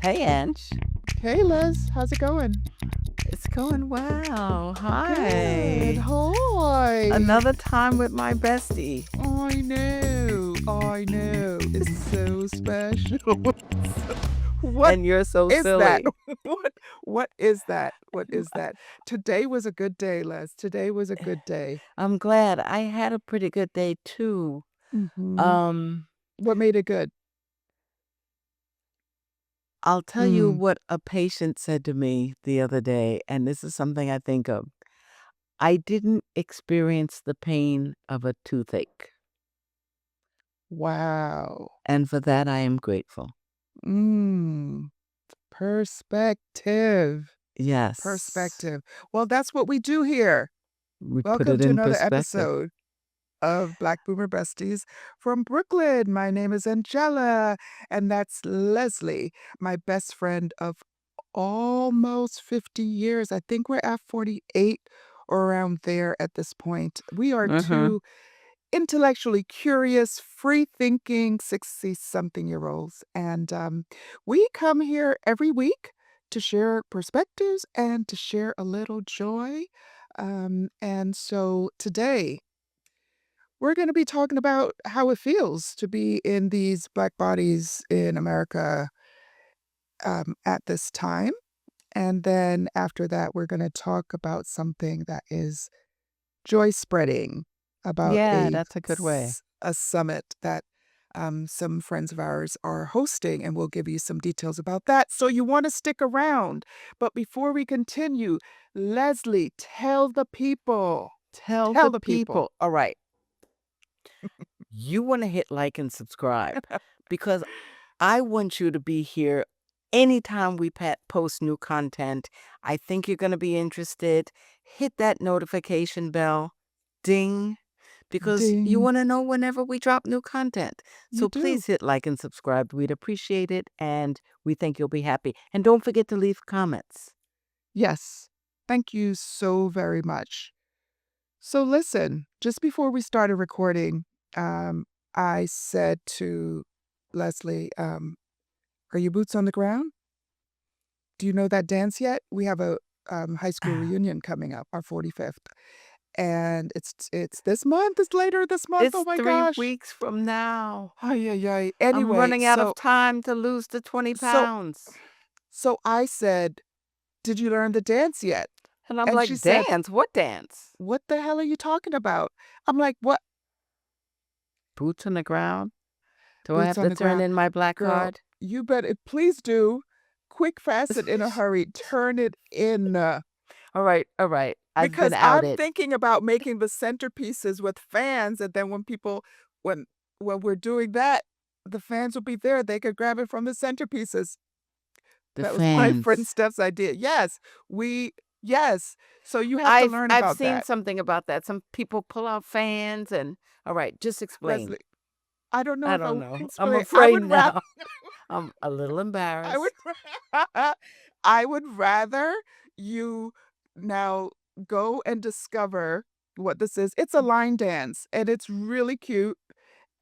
Hey, Ange. Hey, Liz, how's it going? It's going well. Good. Hi. Hi. Another time with my bestie. I know. I know. It's so special. What And you're so is that? silly. What is that? What is that? Today was a good day, Les. Today was a good day. I'm glad. I had a pretty good day too. Hmm. Um, What made it good? I'll tell you Mm. what a patient said to me the other day, and this is something I think of. I didn't experience the pain of a toothache, Wow. and for that I am grateful. Mm. Perspective. Yes. Perspective. Well, that's what we do here. We put Welcome it to in another perspective. episode of Black Boomer Besties from Brooklyn. My name is Angela, and that's Leslie, my best friend of almost 50 years. I think we're at 48 or around there at this point. We are Mm-hmm. two intellectually curious, free thinking 60 something year olds. And we come here every week to share perspectives and to share a little joy. And so today, we're going to be talking about how it feels to be in these Black bodies in America at this time. And then after that, we're going to talk about something that is joy spreading, about Yeah, that's a good way. a summit that some friends of ours are hosting, and we'll give you some details about that. So you want to stick around. But before we continue, Leslie, tell the people. Tell Tell the the people. people. All right. You want to hit like and subscribe because I want you to be here anytime we post new content. I think you're going to be interested. Hit that notification bell, ding, because you Ding. want to know whenever we drop new content. You So do. please hit like and subscribe. We'd appreciate it, and we think you'll be happy. And don't forget to leave comments. Yes. Thank you so very much. So listen, just before we started recording, I said to Leslie, are your boots on the ground? Do you know that dance yet? We have a high school reunion coming up, our 45th. And it's this month, it's later this month. Oh It's my 3 gosh. weeks from now. Ay, ay, ay. I'm Anyway, running out of time to lose the 20 so pounds. so I said, did you learn the dance yet? And I'm And she like, said, dance? What dance? what the hell are you talking about? I'm like, what? Boots on the ground? Do I Boots have on to the turn ground. in my black Girl, card? you better, please do. Quick, fast, and in a hurry. Turn it in. All right, all right. I've been Because I'm outed. thinking about making the centerpieces with fans, and then when people when we're doing that, the fans will be there. They could grab it from the centerpieces. The That was my friend fans. Steph's idea. We yes. So you have to I've learn I've about seen that. something about that. Some people pull out fans and all right, just explain. Leslie, I don't know I if I don't want to know. I'm explain. I afraid would rather now. I'm a little I would embarrassed. I would rather you now go and discover what this is. It's a line dance, and it's really cute.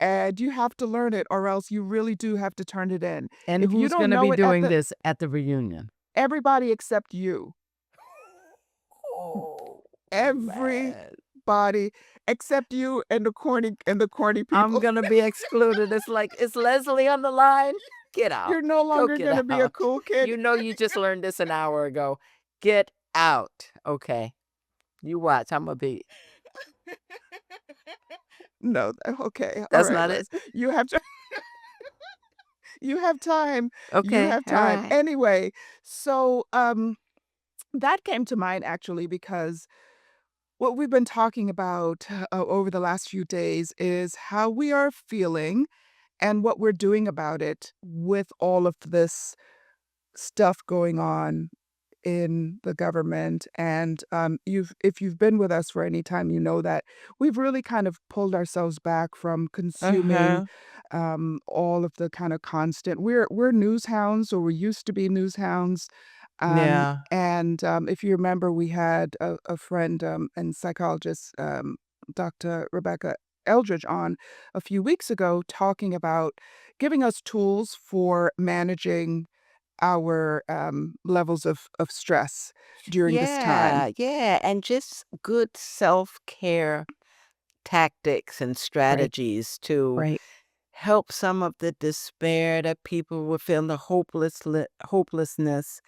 And you have to learn it, or else you really do have to turn it in. And If you who's don't going to know be it at doing the this at the reunion? everybody except you. Oh, man. Everybody except you and the corny I'm people. going to be excluded. It's like, is Leslie on the line? Get out. You're no Go longer get gonna be a out. cool kid. You know you just learned this an hour ago. Get out. Okay. You watch. I'm going to be. No, okay, all That's right, not it? Liz. You have to you have time. You Okay. have All time. right. Anyway, so, that came to mind actually because what we've been talking about, over the last few days is how we are feeling and what we're doing about it with all of this stuff going on in the government. And if you've been with us for any time, you know that we've really kind of pulled ourselves back from consuming Uh-huh. all of the kind of constant. We're news hounds, or we used to be news hounds. Yeah. And if you remember, we had a friend and psychologist, Dr. Rebecca Eldridge, on a few weeks ago talking about giving us tools for managing our levels of stress during this time. Yeah, yeah, and just good self-care tactics and Right, strategies to right. help some of the despair that people were feeling, the hopelessness,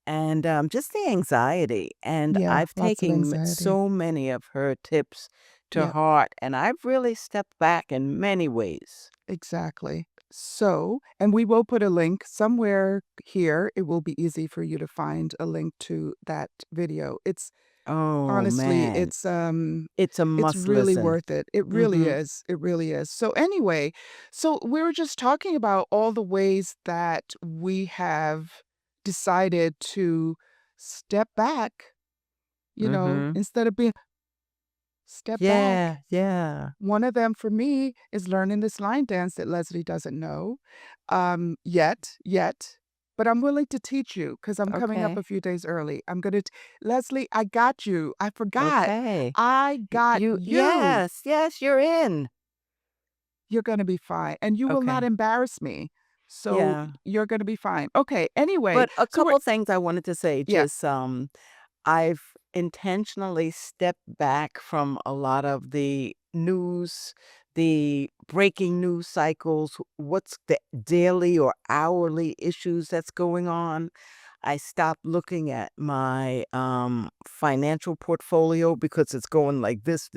and just the anxiety. And Yeah, I've lots of taken anxiety. so many of her tips to Yep, heart, and I've really stepped back in many ways. exactly. So, and we will put a link somewhere here. It will be easy for you to find a link to that video. It's Oh honestly, man, it's a it's must really listen. worth it. It really Mm-hmm. is. It really is. So anyway, so we were just talking about all the ways that we have decided to step back, Mm-hmm. instead of being step back. Yeah, yeah. One of them for me is learning this line dance that Leslie doesn't know yet. But I'm willing to teach you because I'm coming up Okay. a few days early. Leslie, I got you. I forgot. Okay. I got You you. yes, yes, you're in. You're going to be fine. And you will not Okay. embarrass me. So Yeah. you're going to be fine. Okay. Anyway, But a so we're, couple things I wanted to say, yeah. just I've intentionally stepped back from a lot of the news, the breaking news cycles, what's the daily or hourly issues that's going on. I stopped looking at my financial portfolio because it's going like this.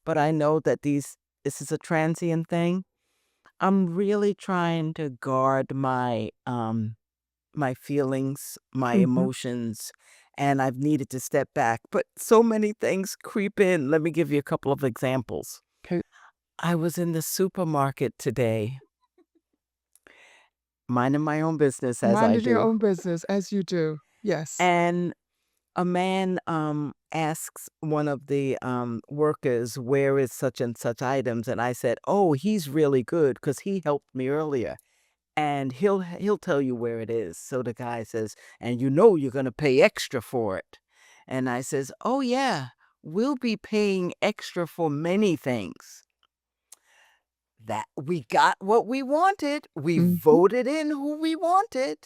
But I know that this is a transient thing. I'm really trying to guard my feelings, my Hmm. emotions, and I've needed to step back. But so many things creep in. Let me give you a couple of examples. Okay. I was in the supermarket today, minding my own business as I Minding your do. own business as you do. Yes. And a man asks one of the workers, where is such and such items? And I said, oh, he's really good because he helped me earlier. And he'll tell you where it is. So the guy says, "And you know you're gonna pay extra for it." And I says, "Oh yeah, we'll be paying extra for many things." That we got what we wanted. We Hmm. voted in who we wanted.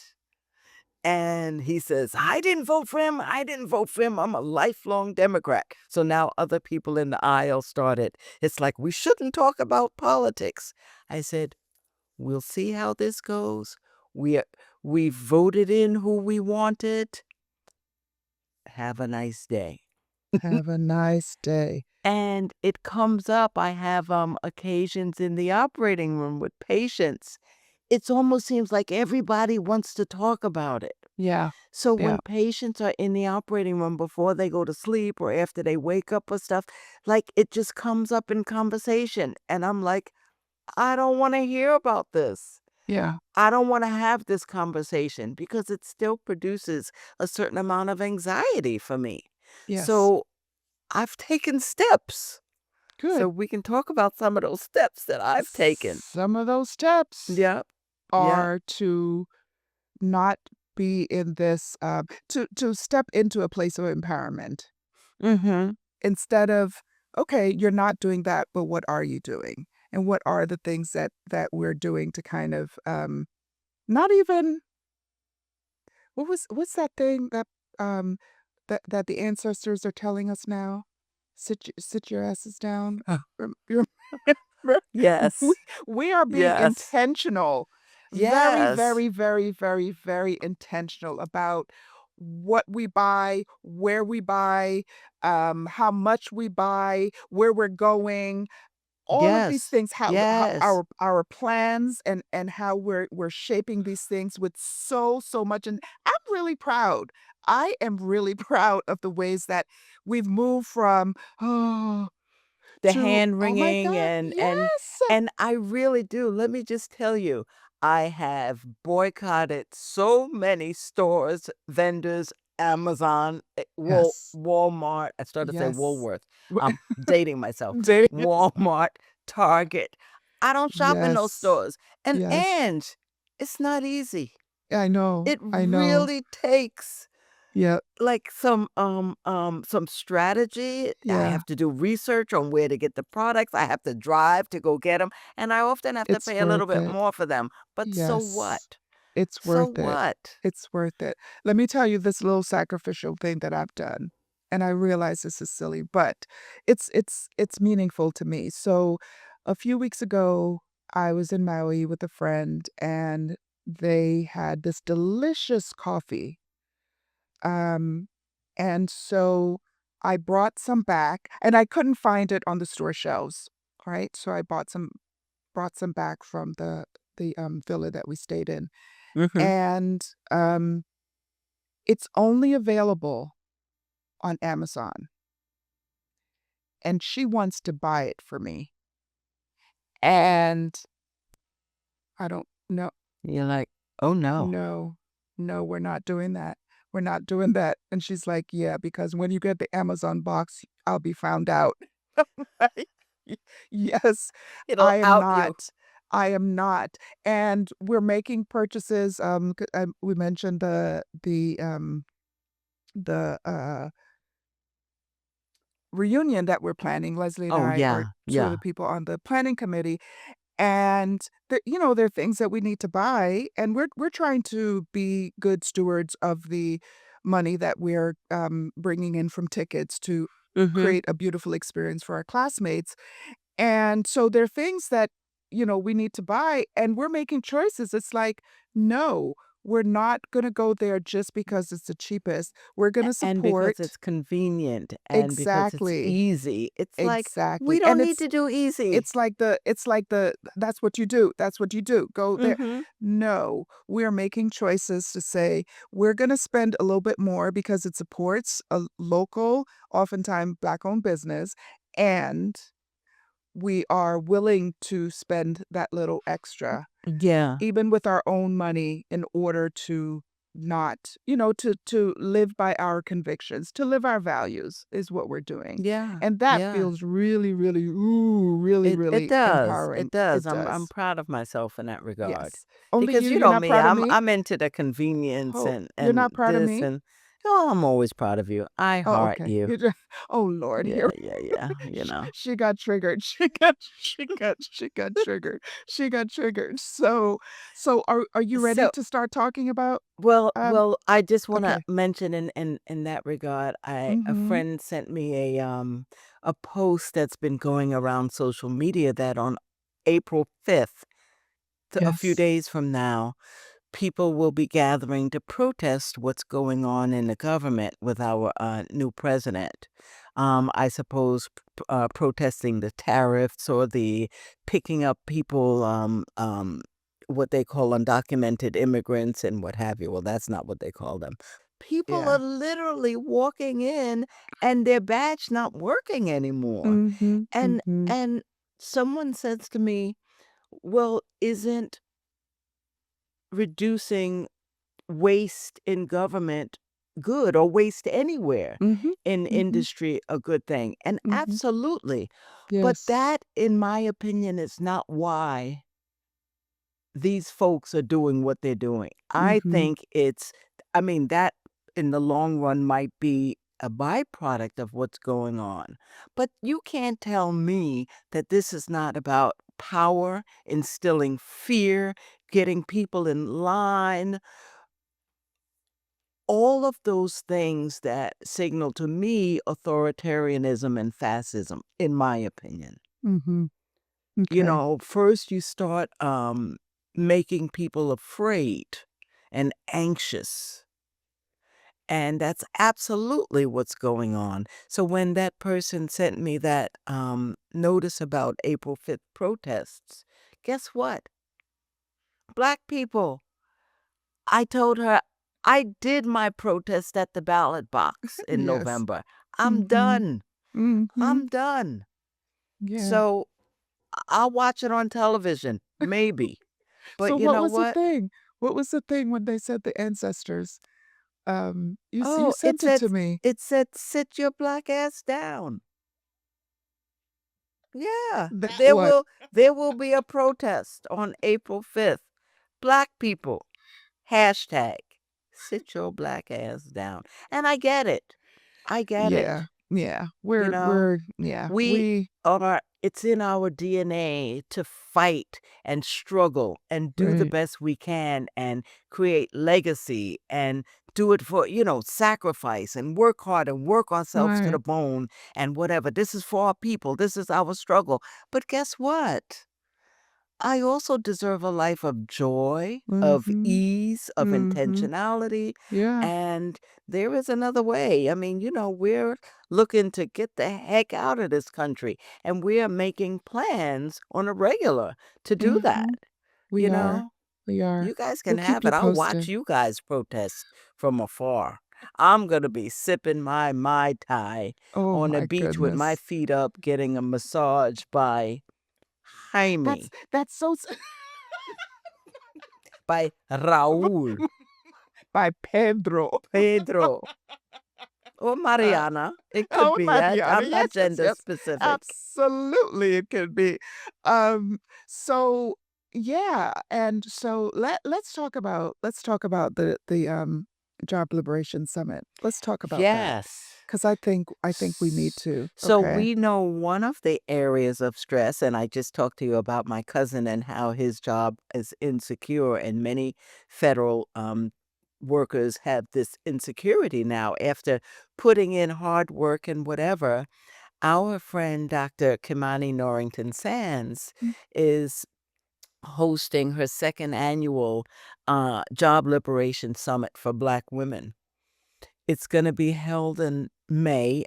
And he says, "I didn't vote for him. I didn't vote for him. I'm a lifelong Democrat." So now other people in the aisle started. It's like we shouldn't talk about politics. I said, we'll see how this goes. We we voted in who we wanted. Have a nice day. Have a nice day. And it comes up. I have occasions in the operating room with patients. It almost seems like everybody wants to talk about it. Yeah. So Yeah. when patients are in the operating room before they go to sleep or after they wake up or stuff, like it just comes up in conversation. And I'm like, I don't want to hear about this. Yeah. I don't wanna have this conversation because it still produces a certain amount of anxiety for me. Yes. So, I've taken steps. So Good. we can talk about some of those steps that I've taken. Some of those steps Yep. Yep. are to not be in this, to step into a place of empowerment Mhm. instead of, okay, you're not doing that, but what are you doing? And what are the things that we're doing to kind of, not even what's that thing um, that the ancestors are telling us now? Sit your asses down. You remember? We Yes. we are being Yes. intentional, very, Yes. very, very, very, very intentional about what we buy, where we buy, how much we buy, where we're going, all of these Yes. things, how Yes. our plans and how we're shaping these things with so much, and I'm really proud. I am really proud of the ways that we've moved from, "Oh," The to, hand "Oh my wringing god, yes!" and I really do. Let me just tell you, I have boycotted so many stores, vendors, Amazon, Yes. Walmart. I started to say Yes. Woolworth. I'm dating myself. Dating yourself. Walmart, Target. I don't shop in those Yes. stores. Yes. And it's not easy. I know, It I know. really takes Yeah, like some strategy. I yeah. have to do research on where to get the products. I have to drive to go get them, and I often have to It's pay a little worth bit it. more for them. But so Yes. what? It's So worth it. what? It's worth it. Let me tell you this little sacrificial thing that I've done, and I realize this is silly, but it's meaningful to me. So, a few weeks ago, I was in Maui with a friend, and they had this delicious coffee. Um, and so I brought some back, and I couldn't find it on the store shelves, right? So I brought some back from the villa that we stayed in. Mhm. And, it's only available on Amazon, and she wants to buy it for me. And I don't know. You're like, "Oh, no." No, no, we're not doing that. We're not doing that. And she's like, "Yeah, because when you get the Amazon box, I'll be found out." I'm like, "Y yes, It'll I am out you. not. I am not." And we're making purchases, we mentioned the reunion that we're planning. Leslie and Oh, I are yeah, two of the yeah. people on the planning committee, and there are things that we need to buy, and we're trying to be good stewards of the money that we're bringing in from tickets to Mhm. create a beautiful experience for our classmates. And so there are things that, we need to buy, and we're making choices. It's like, no, we're not going to go there just because it's the cheapest. We're going to And because support. it's convenient and because it's Exactly. easy. It's like, we Exactly. don't And need to do easy. it's like the that's what you do. That's what you do. Go there. Mhm. No, we're making choices to say we're going to spend a little bit more because it supports a local, oftentimes black-owned business, and we are willing to spend that little extra, Yeah. even with our own money, in order to not, to live by our convictions, to live our values is what we're doing. Yeah. And that Yeah. feels really, really, ooh, really, It really does. empowering. It does. It I'm does. proud of myself in that regard. Yes. Only Because you, you you're know not me, proud of I'm me? I'm into the convenience Oh, and you're not proud of this me? and oh, I'm always proud of you. I Oh, heart okay. you. You just, oh Lord, Yeah, here yeah, yeah, you Sh know. she got triggered. She got triggered. She got triggered. So are you ready So to start talking about, well um well, I just wanna okay. mention in that regard, a Mhm. friend sent me a post that's been going around social media that on April 5th, a few Yes. days from now, people will be gathering to protest what's going on in the government with our new president. I suppose protesting the tariffs or the picking up people, what they call undocumented immigrants and what have you. Well, that's not what they call them. People are Yeah. literally walking in and their badge not working anymore. Mhm. And Mhm. and someone says to me, "Well, isn't reducing waste in government good or waste anywhere Mhm. in Mhm. industry a good thing?" And Mhm. absolutely. But Yes. that, in my opinion, is not why these folks are doing what they're doing. I Mhm. think I mean, that in the long run might be a byproduct of what's going on. But you can't tell me that this is not about power, instilling fear, getting people in line, all of those things that signal to me authoritarianism and fascism, in my opinion. Mhm. Okay. First you start making people afraid and anxious. And that's absolutely what's going on. So when that person sent me that notice about April 5th protests, guess what? Black people, I told her I did my protest at the ballot box in Yes. November. I'm Mhm. done. Mhm. I'm done. Yeah. So I'll watch it on television, maybe. But So you what know was the what? thing? What was the thing when they said the ancestors? You Oh, sent it to me. it said sit your black ass down. Yeah, That what? there will be a protest on April 5th. Black people, hashtag sit your black ass down. And I get it. I get Yeah. it. Yeah. You We're know, yeah. we We are. It's in our DNA to fight and struggle and do the Right. best we can and create legacy and do it for, sacrifice and work hard and work ourselves to the Right. bone and whatever. This is for our people. This is our struggle. But guess what? I also deserve a life of joy, of Mhm. ease, of Mhm. intentionality, Yeah. and there is another way. I mean, we're looking to get the heck out of this country, and we are making plans on a regular to do that, Mhm. We you are. know? We are. You guys We'll can keep have you it. I'll watch posted. you guys protest from afar. I'm gonna be sipping my Mai Tai Oh on the my beach with my goodness. feet up, getting a massage by Jaime, That's so by Raul. by Pedro. Pedro or Uh, Mariana. It could oh, be. Mariana. I'm not Yes, yes, gender yes. specific. Absolutely, it could be. Um, so yeah, and so let's talk about the Job Liberation Summit. Let's talk about that Yes. because I think we need S- to. So Okay. we know one of the areas of stress, and I just talked to you about my cousin and how his job is insecure, and many federal workers have this insecurity now after putting in hard work and whatever. Our friend Dr. Kimani Norrington-Sands Mm, is hosting her second annual Job Liberation Summit for Black women. It's going to be held in May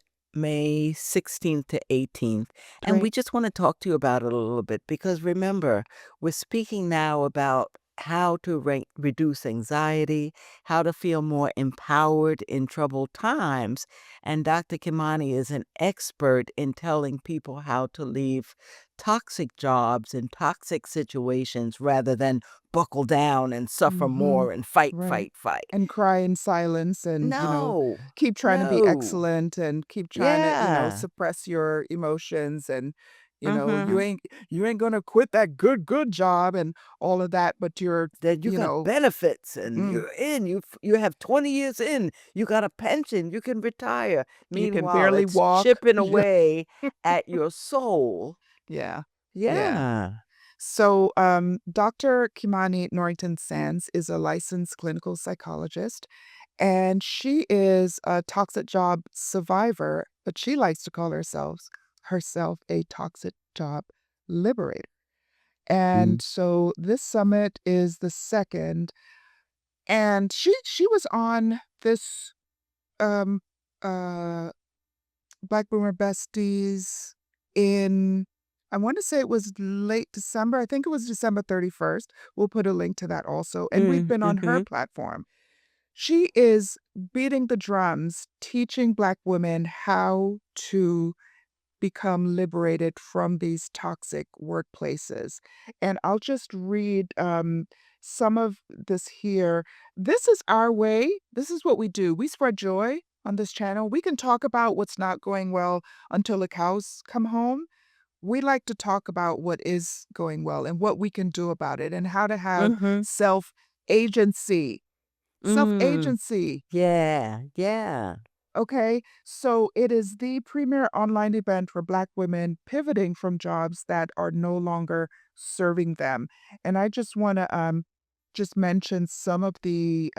16th to 18th. And we great. just want to talk to you about it a little bit because remember, we're speaking now about how to reduce anxiety, how to feel more empowered in troubled times. And Dr. Kimani is an expert in telling people how to leave toxic jobs and toxic situations rather than buckle down and suffer Mhm. more and fight, Right. fight, fight. And cry in silence and, No, keep trying to be no. excellent and keep trying to, Yeah. suppress your emotions and, you Mhm. ain't gonna quit that good job and all of that, but you're, Then you you got know, benefits and mm, you're in, you have 20 years in, you got a pension, you can retire. you can Meanwhile, barely it's walk. chipping away at your soul. Yeah. Yeah. Yeah. So, Dr. Kimani Norrington-Sands is a licensed clinical psychologist, and she is a toxic job survivor, but she likes to call herself a toxic job liberator. Mm. And so this summit is the second, and she was on this um uh Black Boomer Besties in, I want to say it was late December. I think it was December 31st. We'll put a link to that also. And we've been on her Mhm. platform. She is beating the drums, teaching Black women how to become liberated from these toxic workplaces. And I'll just read some of this here. This is our way. This is what we do. We spread joy on this channel. We can talk about what's not going well until the cows come home. We like to talk about what is going well and what we can do about it and how to have Mhm. self agency. Self Mm. agency. Yeah, yeah. Okay, so it is the premier online event for Black women pivoting from jobs that are no longer serving them. And I just want to just mention some of the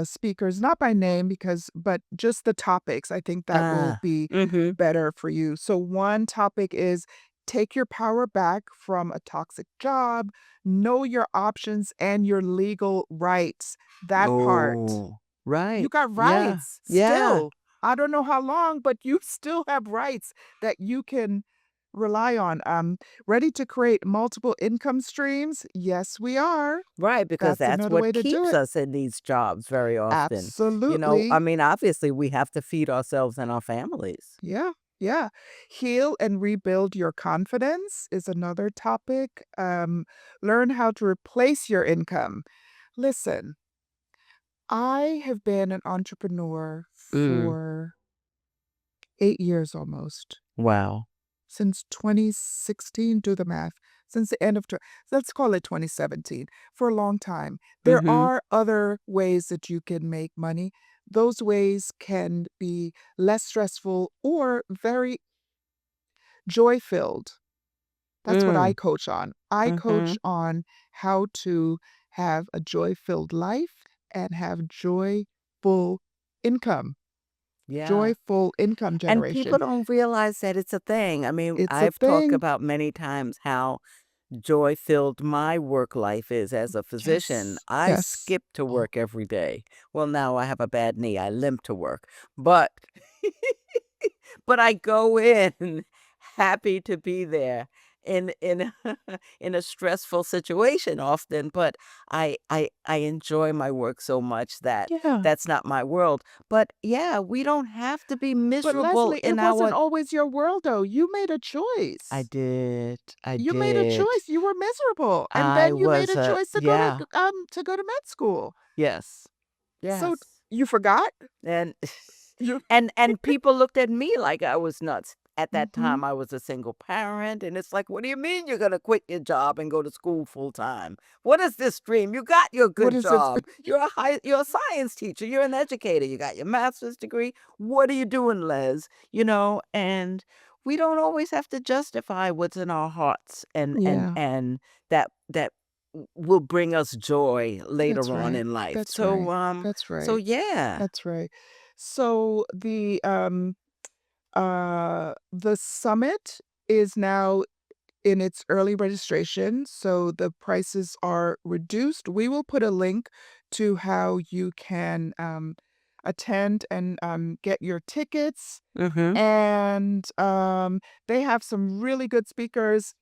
speakers, not by name because, but just the topics. I think that will Ah. be Mhm. better for you. So one topic is take your power back from a toxic job, know your options and your legal rights. That part. Oh, You right. got Yeah. rights Yeah. still. I don't know how long, but you still have rights that you can rely on. Ready to create multiple income streams? Yes, we are. Right, because That's that's another what way to do keeps it. us in these jobs very often. I Absolutely. mean, obviously, we have to feed ourselves and our families. Yeah. Yeah. Heal and rebuild your confidence is another topic. Learn how to replace your income. Listen, I have been an entrepreneur Mm. for 8 years almost. Wow. Since 2016, do the math. Since the end of, let's call it 2017, for a long time. There Mhm. are other ways that you can make money. Those ways can be less stressful or very, joy-filled. That's what I Mm. coach on. I Mm-hmm. coach on how to have a joy-filled life and have joyful income, Yeah. joyful income And people generation. don't realize that it's a thing. I mean, It's a I've talked thing. about many times how joy-filled my work life is as a physician. Yes, I yes. skip to Oh, work every day. Well, now I have a bad knee. I limp to work. But but I go in happy to be there in in a stressful situation often, but I enjoy my work so much that yeah. that's not my world. But yeah, we don't have to be But miserable Leslie, in it wasn't our always your world, though. You made a choice. I You made a did. choice. You were miserable, and I then you made was a a choice yeah, to go to med school. yes. So Yes. you forgot? And You and people looked at me like I was nuts. At that Mhm. time, I was a single parent, and it's like, "What do you mean you're gonna quit your job and go to school full time? What is this dream? You got your What good is this? job. You're a science teacher. You're an educator. You got your master's degree. What are you doing, Les?" And we don't always have to justify what's in our hearts, Yeah, and that will bring us joy that's later on right. in life. That's right. That's So right. yeah. That's right. So the summit is now in its early registration, so the prices are reduced. We will put a link to how you can attend and get your tickets. Mhm. And they have some really good speakers.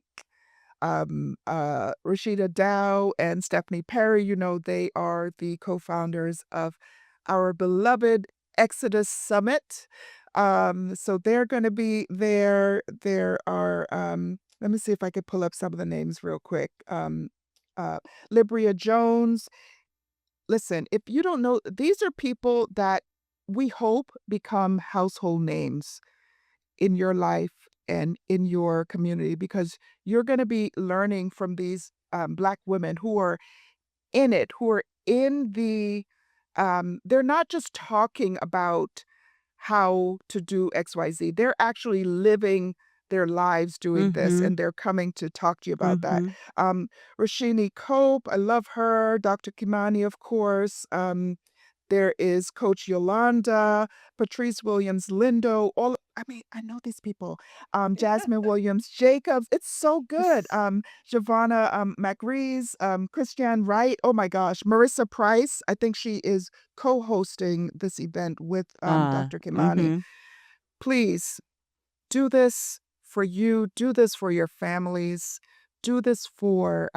Roshida Dowe and Stephanie Perry, they are the co-founders of our beloved Exodus Summit. So they're going to be there. There are, let me see if I could pull up some of the names real quick. Uh, Libria Jones. Listen, if you don't know, these are people that we hope become household names in your life and in your community because you're going to be learning from these Black women who are in it, who are in they're not just talking about how to do XYZ. They're actually living their lives doing this, Mhm. and they're coming to talk to you about that. Mhm. Um, Rashini Cope, I love her. Dr. Kimani, of course. There is Coach Yolanda, Patrice Williams Lindo, I mean, I know these people. Jasmine Williams Jacobs. It's so good. Giovanna Macrees, Christiane Wright. Oh my gosh. Marissa Price. I think she is co-hosting this event with Dr. Kimani. Mhm. Please do this for you. Do this for your families. Do this for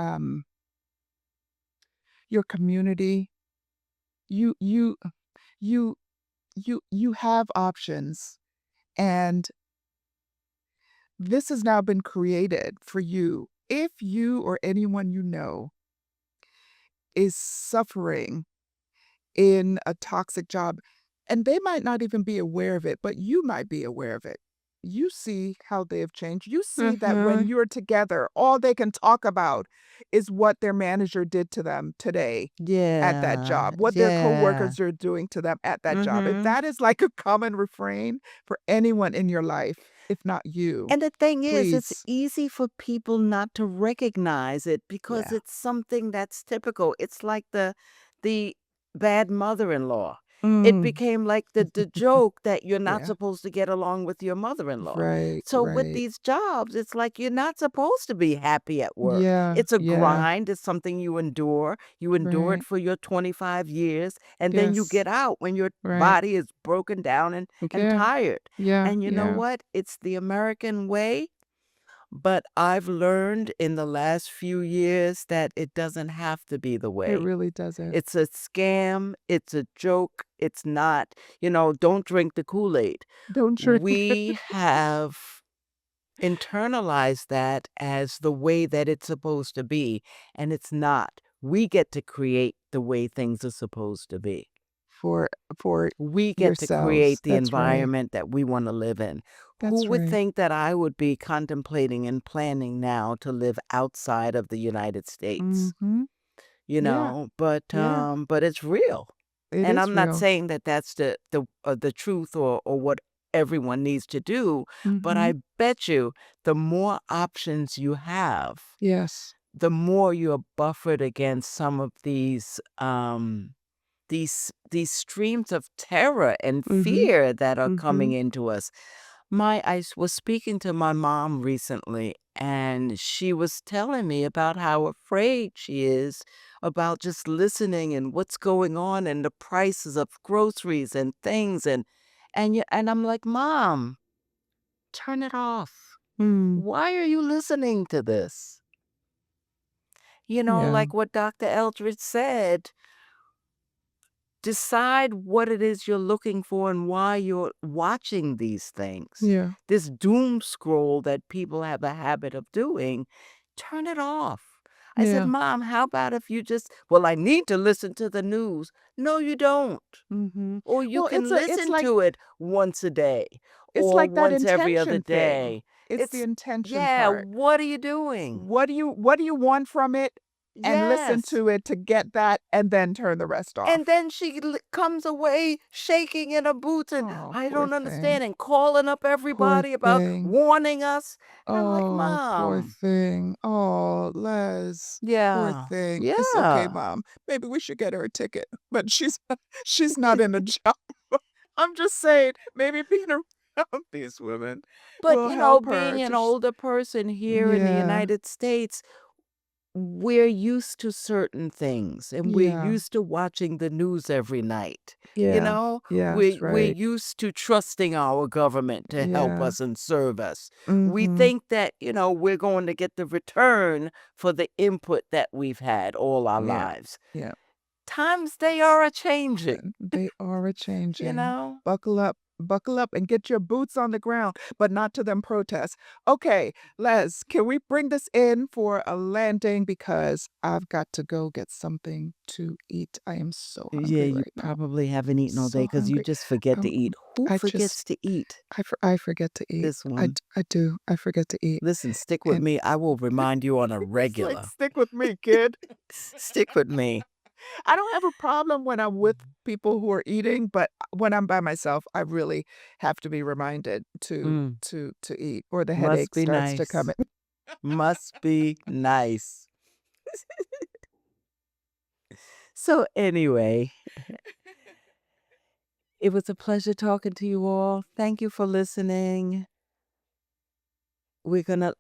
your community. You you you you have options, and this has now been created for you. If you or anyone you know is suffering in a toxic job, and they might not even be aware of it, but you might be aware of it. You see how they have changed. You see that when Mhm. you're together, all they can talk about is what their manager did to them today at that Yeah. job, what their Yeah. coworkers are doing to them at that job. If Mhm. that is like a common refrain for anyone in your life, if not you, And the thing is, it's please. easy for people not to recognize it because Yeah. it's something that's typical. It's like the bad mother-in-law. It Mm. became like the joke that you're not Yeah. supposed to get along with your mother-in-law. Right, So with right. these jobs, it's like you're not supposed to be happy at work. Yeah, It's a yeah, grind. It's something you endure. You endure it right. for your 25 years, and then you Yes, get out when your right. body is broken down and Yeah, tired. yeah, And you know yeah. what? It's the American way, but I've learned in the last few years that it doesn't have to be the It way. really doesn't. It's a scam, it's a joke, it's not, don't drink the Kool-Aid. Don't drink. We have internalized that as the way that it's supposed to be, and it's not. We get to create the way things are supposed to be. for for We get to yourselves. create the That's right. environment that we want to live in. Who That's would right. think that I would be contemplating and planning now to live outside of the United States? Mhm. Yeah, yeah. But it's real. It And is I'm not real. saying that that's the truth or what everyone needs to do. But I bet you the more options you have, Yes. the more you're buffered against some of these streams of terror and fear that are coming into us. I was speaking to my mom recently, and she was telling me about how afraid she is about just listening and what's going on and the prices of groceries and things, and I'm like, Mom, turn it off. Mm. Why are you listening to this? Yeah. Like what Dr. Eldridge said, decide what it is you're looking for and why you're watching these things. Yeah. This doom scroll that people have a habit of doing, turn it off. I said, Yeah. Mom, how about if you just, well, I need to listen to the news. No, you don't. Or you Well, can listen to it once a day it's or like that once every other intention thing. day. It's the intention Yeah, part. what are you doing? What do you want from it? And listen Yes. to it to get that and then turn the rest And off. then she comes away shaking in her boots and Oh, I poor don't thing. understand and calling up Poor everybody about thing. warning us. And I'm like, Oh, poor Mom, thing. Oh, Les. Poor yeah, thing. It's okay, yeah. Mom. Maybe we should get her a ticket. But she's not in a job. I'm just saying, maybe being around these women But, will help her being an to older person here in the yeah. United States, we're used to certain things and we're Yeah. used to watching the news every night. Yeah. Yes, We're right. used to trusting our government to help Yeah. us and serve us. We Mhm. think that, we're going to get the return for the input that we've had all our Yeah. lives. Yeah. Times they are a changing, They are a you changing. know? Buckle up and get your boots on the ground, but not to them protests. Okay, Les, can we bring this in for a landing because I've got to go get something to eat. I am so Yeah, hungry you right now. probably haven't eaten all day So because you hungry. just forget to Um, eat. Who I forgets just to eat? I forget to eat. This one. I do. I forget to eat. Listen, stick with And me. I will remind you on a it's like, regular. stick with me, kid. Stick with me. I don't have a problem when I'm with people who are eating, but when I'm by myself, I really have to be reminded to Mm, to eat, or the must headache be starts to come nice. in. Must be nice. So anyway, it was a pleasure talking to you all. Thank you for listening. We're gonna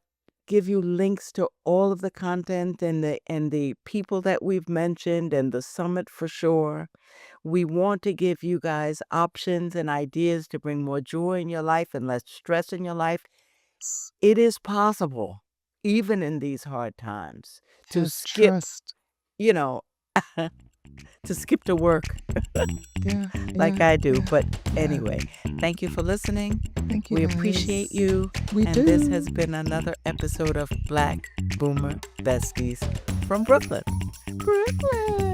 give you links to all of the content and the people that we've mentioned and the summit for sure. We want to give you guys options and ideas to bring more joy in your life and less stress in your life. It is possible, even in these hard times, to Yes, skip, trust. you know, to skip to work Yeah, like yeah, I do. yeah, But yeah. anyway, thank you for listening. Thank you, We appreciate Les. you. We And this do. has been another episode of Black Boomer Besties from Brooklyn. Brooklyn.